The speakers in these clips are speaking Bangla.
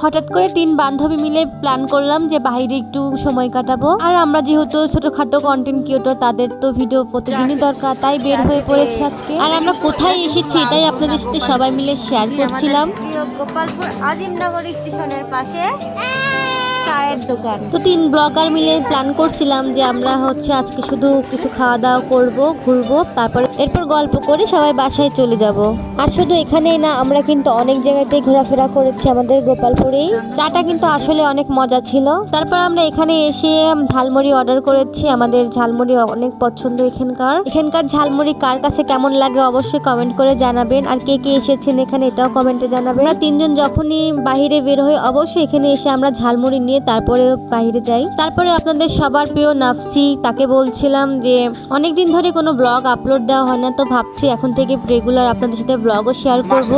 হঠাৎ করে 3 বান্ধবী মিলে প্ল্যান করলাম যে বাইরে একটু সময় কাটাবো। আর আমরা যেহেতু ছোটখাটো কন্টেন্ট ক্রিয়েটর, তাদের তো ভিডিও প্রতিদিনই দরকার, তাই বের হয়ে পড়েছে আজকে। আর আমরা কোথায় এসেছি এটাই আপনাদের সাথে সবাই মিলে শেয়ার করছিলাম। গোপালপুর আজিমনগর স্টেশনের পাশে চায়ের দোকান। তো 3 ব্লগার মিলে প্ল্যান করছিলাম যে আমরা আজকে শুধু কিছু খাওয়া দাওয়া করব, ঘুরবো, এরপর গল্প করে সবাই বাসায় চলে যাব। আর শুধু এখানেই না, আমরা কিন্তু অনেক জায়গাতেই ঘোরাফেরা করেছি আমাদের গোপালপুরেই। চাটা কিন্তু আসলে অনেক মজা ছিল। তারপর আমরা এখানে এসে ঝালমুড়ি অর্ডার করেছি। আমাদের ঝালমুড়ি অনেক পছন্দ এখানকার ঝালমুড়ি কার কাছে কেমন লাগে অবশ্যই কমেন্ট করে জানাবেন। আর কে কে এসেছেন এখানে এটাও কমেন্টে জানাবেন। আমরা 3 জন যখনই বাহিরে বের হই অবশ্যই এখানে এসে আমরা ঝালমুড়ি নিয়ে তারপরে বাইরে যাই। তারপরে আপনাদের সবার প্রিয় নাফসি, তাকে বলছিলাম যে অনেকদিন ধরে কোনো ব্লগ আপলোড দেওয়া হয় না, তো ভাবছি এখন থেকে রেগুলার আপনাদের সাথে ব্লগও শেয়ার করবো।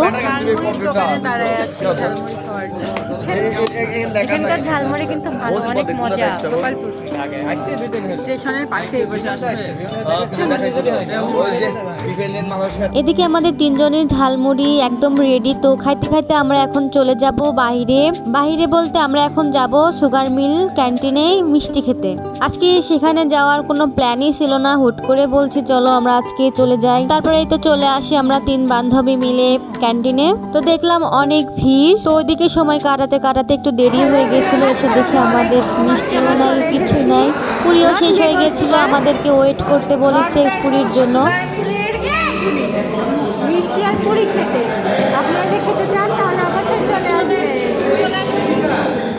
এখানকার ঝালমুড়ি কিন্তু ভালো, অনেক মজা। স্টেশনের পাশে। এদিকে আমাদের 3 জনের ঝালমুড়ি একদম রেডি। তো খাইতে খাইতে আমরা এখন চলে যাব বাইরে বলতে আমরা এখন যাব সুগার মিল ক্যান্টিনে মিষ্টি খেতে। আজকে সেখানে যাওয়ার কোনো প্ল্যানই ছিল না, হুট করে বলছি চলো আমরা আজকে চলে যাই। তারপরে তো চলে আসি আমরা 3 বান্ধবী মিলে ক্যান্টিনে। তো দেখলাম অনেক ভিড়, তো ওইদিকে সময় কাটাতে একটু দেরি হয়ে গেছিল। এসে দেখে আমাদের মিষ্টিও নাই, কিছু নাই, পুরিও শেষ হয়ে গেছিল। আমাদেরকে ওয়েট করতে বলেছে পুরীর জন্য। মিষ্টি আর পুরি খেতে আপনারা যে খেতে চান তাহলে অবশ্যই চলে আসবে,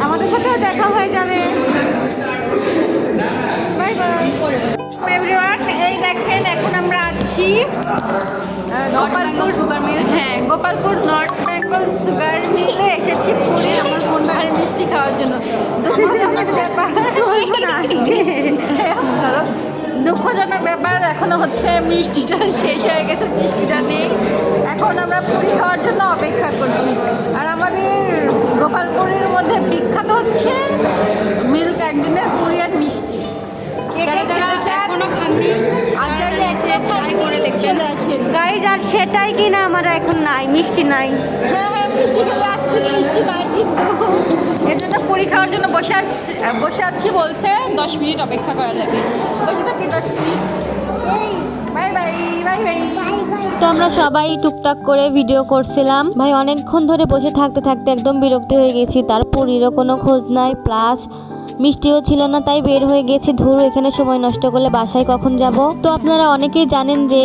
আমাদের সাথেও দেখা হয়ে যাবে। Bye bye everyone. এই দেখেন এখন আমরা আছি গোপালপুর সুগার মিল। হ্যাঁ, গোপালপুর নর্থ বেঙ্গল সুগার মিলে এসেছি পুরী আমার বোনের মিষ্টি খাওয়ার জন্য। দুঃখজনক ব্যাপার, এখনো মিষ্টিটা শেষ হয়ে গেছে, মিষ্টিটা নেই। এখন আমরা পুরি খাওয়ার জন্য অপেক্ষা করছি। আর আমাদের গোপালপুরের মধ্যে বিখ্যাত হচ্ছে মিল ক্যান্টিনের পুরি আর মিষ্টি। গাইজ, আর সেটাই কিনা আমরা এখন নাই, মিষ্টি নাই। হ্যাঁ, মিষ্টি খেতে আসছি, মিষ্টি নাই কিন্তু এর জন্য পুরি খাওয়ার জন্য বসে আছি। বলছে 10 মিনিট অপেক্ষা করা লাগে। বসে থাকি 10 minute. Bye bye bye bye. তো আমরা সবাই টুকটাক করে ভিডিও করছিলাম। ভাই অনেকক্ষণ ধরে বসে থাকতে একদম বিরক্তি হয়ে গেছি। তার পুরীরও কোনো খোঁজ নাই, প্লাস মিষ্টিও ছিল না, তাই বের হয়ে গেছি। ধুর, এখানে সময় নষ্ট করলে বাসায় কখন যাব। তো আপনারা অনেকেই জানেন যে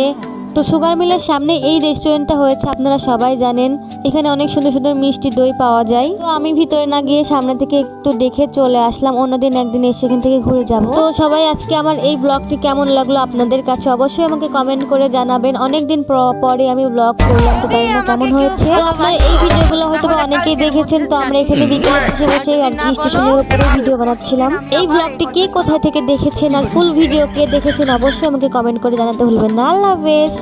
তো সুগার মিলের সামনে এই রেস্টুরেন্টটা হয়েছে, আপনারা সবাই জানেন। এখানে অনেক সুন্দর সুন্দর মিষ্টি দই পাওয়া যায়। তো আমি ভিতরে না গিয়ে সামনে থেকে একটু দেখে চলে আসলাম। অন্যদিন একদিন এসে এখান থেকে ঘুরে যাব। তো সবাই আজকে আমার এই ব্লগটি কেমন লাগলো আপনাদের কাছে অবশ্যই আমাকে কমেন্ট করে জানাবেন। অনেকদিন পরে আমি ব্লগ করলাম, তো জানি না কেমন হয়েছে। তো আপনারা এই ভিডিওগুলো হয়তো অনেকেই দেখেছেন। তো আমরা এখানে বিকেলে বসে স্টেশনের উপরে ভিডিও বানাচ্ছিলাম। এই ব্লগটি কে কোথায় থেকে দেখেছেন আর ফুল ভিডিও কে দেখেছেন অবশ্যই আমাকে কমেন্ট করে জানাতে ভুলবেন না। আল্লাহ হাফেজ।